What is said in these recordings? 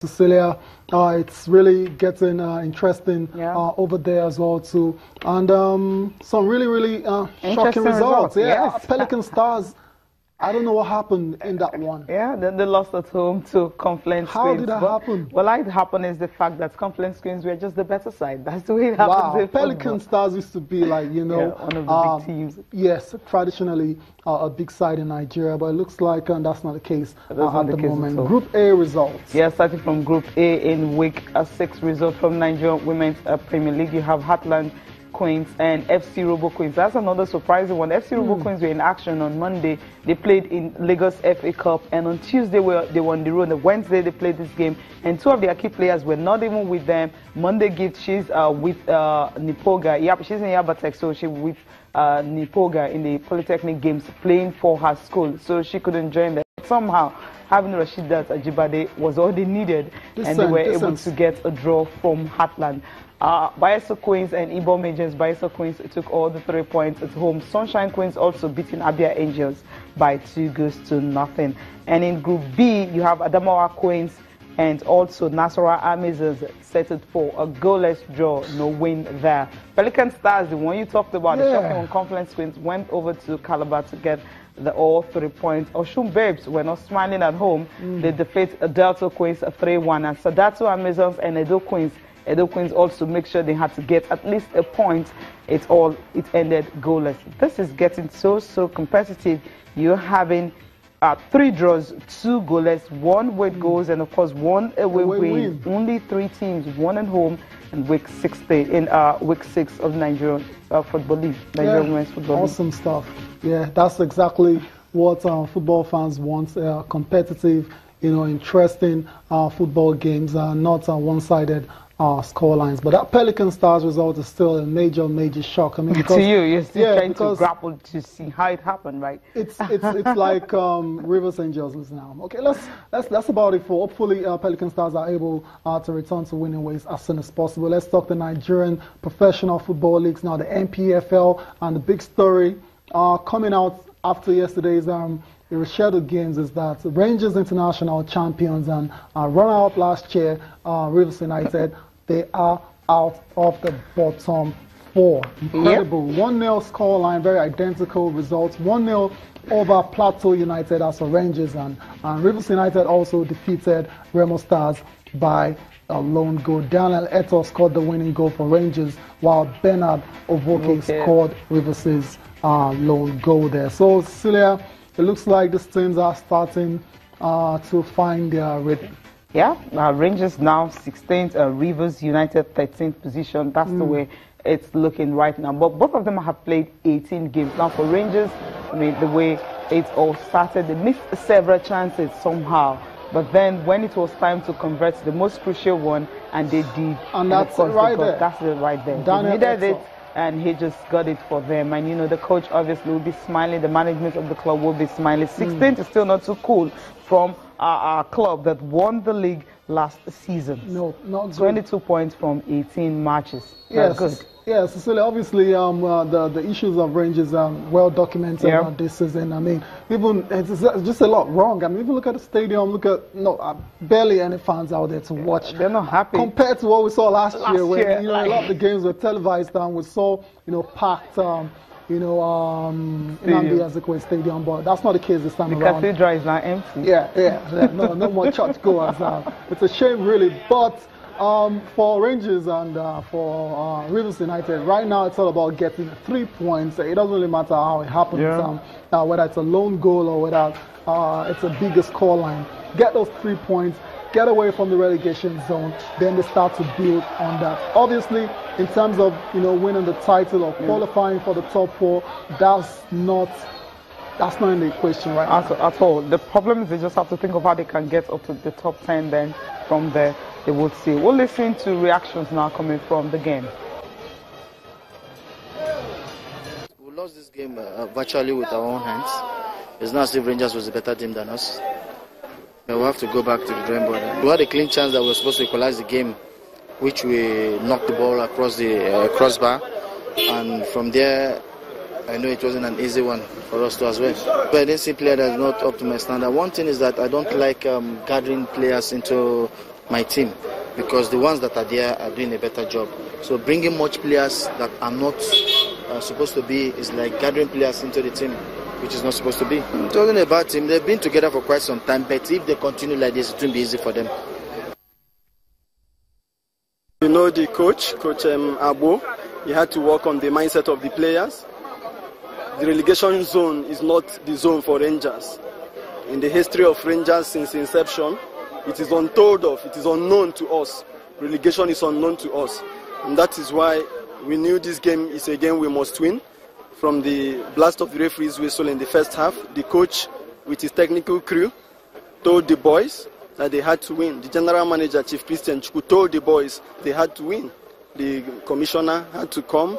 Cecilia. It's really getting interesting over there as well too, and some really shocking results. Yeah, yes. Pelican Stars. I don't know what happened in that one. Yeah, then they lost at home to Confluence Queens. How did that happen? Well, what happened is the fact that Confluence Queens were just the better side. That's the way it happens. Wow, Pelican Stars used to be like, you know, one of the big teams. Yes, traditionally a big side in Nigeria, but it looks like that's not the case at the moment. Group A results. Yeah, starting from Group A in week 6 result from Nigerian Women's Premier League, you have Heartland Queens and FC Robo Queens. That's another surprising one. FC Robo Queens were in action on Monday. They played in Lagos FA Cup, and on Tuesday they were on the road. On Wednesday they played this game, and 2 of their key players were not even with them. Monday Gift, she's with Nipoga. Yeah, she's in Yabatek, so she with Nipoga in the Polytechnic Games playing for her school, so she couldn't join them. Somehow, having Rashidat Ajibade was all they needed, and they were able to get a draw from Heartland. Bayelsa Queens and Igbo Majors. Bayelsa Queens took all the 3 points at home. Sunshine Queens also beating Abia Angels by 2-0. And in Group B, you have Adamawa Queens and also Nasarawa Amazons settled for a goalless draw, no win there. Pelican Stars, the one you talked about, the shocking on Confluence Queens, went over to Calabar to get all 3 points. Oshun Babes were not smiling at home. They defeat Delta Queens 3-1, and Sadato Amazons and Edo Queens also make sure they had to get at least a point. It ended goalless. This is getting so competitive. You're having 3 draws, 2 goalless, 1 with goals, and of course 1 away win. Only 3 teams, 1 at home in week 6 of Nigerian Football League, Nigerian Women's Football League. Awesome stuff. Yeah, that's exactly what football fans want. Competitive, interesting football games, not one-sided score lines. But that Pelican Stars result is still a major shock. I mean, because, to you, you're still trying to grapple to see how it happened, right? It's like Rivers Angels now. Okay, that's about it for. Hopefully, Pelican Stars are able to return to winning ways as soon as possible. Let's talk the Nigerian Professional Football Leagues now, the NPFL, and the big story coming out after yesterday's the rescheduled games is that Rangers International champions and runner-up last year, Rivers United, they are out of the bottom 4. Incredible. 1-0 scoreline, very identical results. 1-0 over Plateau United as for Rangers, and Rivers United also defeated Remo Stars by a lone goal. Daniel Eto scored the winning goal for Rangers, while Bernard Ovoke scored Rivers' lone goal there. So, Cecilia, it looks like these teams are starting to find their rhythm. Yeah, Rangers now 16th, Rivers United 13th position. That's the way it's looking right now. But both of them have played 18 games. Now for Rangers, I mean, the way it all started, they missed several chances somehow. But then when it was time to convert the most crucial one, and they did. And that's right there. That's it right there. They needed it, and he just got it for them. And the coach obviously will be smiling, the management of the club will be smiling. 16th is still not too cool from our club that won the league last season. No, not good. 22 points from 18 matches. That's good. Yes, Cecilia, obviously the issues of Rangers are well documented this season. I mean, even it's just a lot wrong. I mean, even look at the stadium, barely any fans out there to watch. They're not happy. Compared to what we saw last year, when a lot of the games were televised and we saw, packed, Nnamdi Azikiwe Stadium, but that's not the case this time around. The cathedral is now empty. Yeah, no more church goers. It's a shame, really, but for Rangers and for Rivers United, right now it's all about getting 3 points. It doesn't really matter how it happens, whether it's a lone goal or whether it's a bigger scoreline. Get those 3 points, get away from the relegation zone, then they start to build on that. Obviously, in terms of winning the title or qualifying for the top 4, that's not in the equation right now. At all. The problem is they just have to think of how they can get up to the top 10, then from there they would see. We'll listen to reactions now coming from the game. We lost this game virtually with our own hands. It's not as if Rangers was a better team than us. But we have to go back to the drawing board. We had a clean chance that we were supposed to equalize the game, which we knocked the ball across the crossbar. And from there, I know it wasn't an easy one for us to as well. But I didn't see players that are not up to my standard. One thing is that I don't like gathering players into my team, because the ones that are there are doing a better job. So bringing much players that are not supposed to be is like gathering players into the team, which is not supposed to be. Talking about team, they've been together for quite some time, but if they continue like this, it won't be easy for them. You know the coach Abo, he had to work on the mindset of the players. The relegation zone is not the zone for Rangers. In the history of Rangers since inception, it is untold of, it is unknown to us. Relegation is unknown to us. And that is why we knew this game is a game we must win. From the blast of the referee's whistle in the first half, the coach with his technical crew told the boys that they had to win. The general manager, Chief Christian Chukwu, told the boys they had to win. The commissioner had to come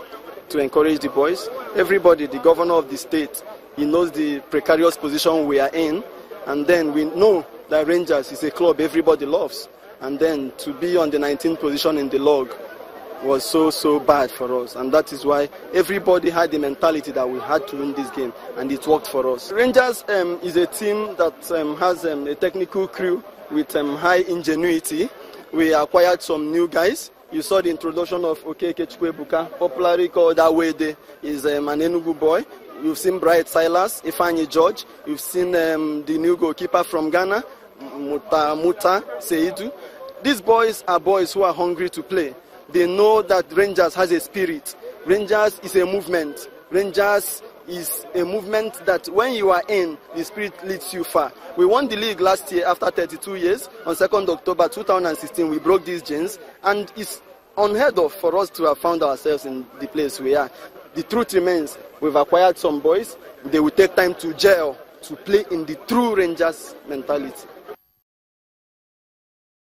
to encourage the boys. Everybody, the governor of the state, he knows the precarious position we are in. And then we know that Rangers is a club everybody loves. And then to be on the 19th position in the log was so bad for us. And that is why everybody had the mentality that we had to win this game. And it worked for us. Rangers is a team that has a technical crew with high ingenuity. We acquired some new guys. You saw the introduction of Okeke Chukwuebuka, popularly called Awede, is an Enugu boy. You've seen Bright Silas, Ifeanyi George. You've seen the new goalkeeper from Ghana, Muta Seidu. These boys are boys who are hungry to play. They know that Rangers has a spirit. Rangers is a movement. Rangers is a movement that when you are in, the spirit leads you far. We won the league last year after 32 years. On 2nd October 2016, we broke these chains, and it's unheard of for us to have found ourselves in the place we are. The truth remains, we've acquired some boys. They will take time to gel, to play in the true Rangers mentality.